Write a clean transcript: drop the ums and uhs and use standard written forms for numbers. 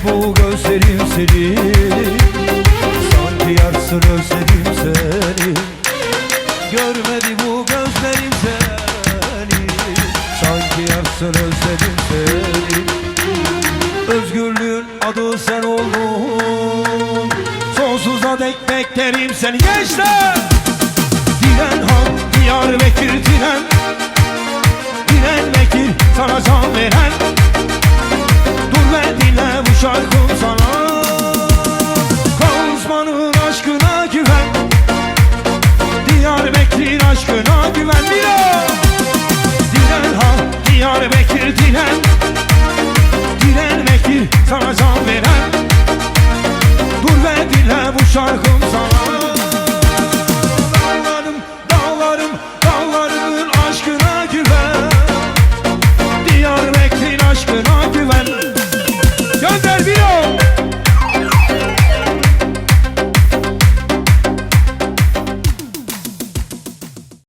bu gözlerim seni, sanki yarsın özledim seni. Görmedi bu gözlerim seni, sanki yarsın özledim seni. Özgürlüğün adı sen oldun, sonsuza dek beklerim seni. Gençler! Diren halk, Diyarbakır diren, Diyarbakır sana can veren. Dur ve dinle bu şarkım sana, Osman'ın aşkına güven, Diyarbakır aşkına güven. Diren halk, Diyarbakır diren,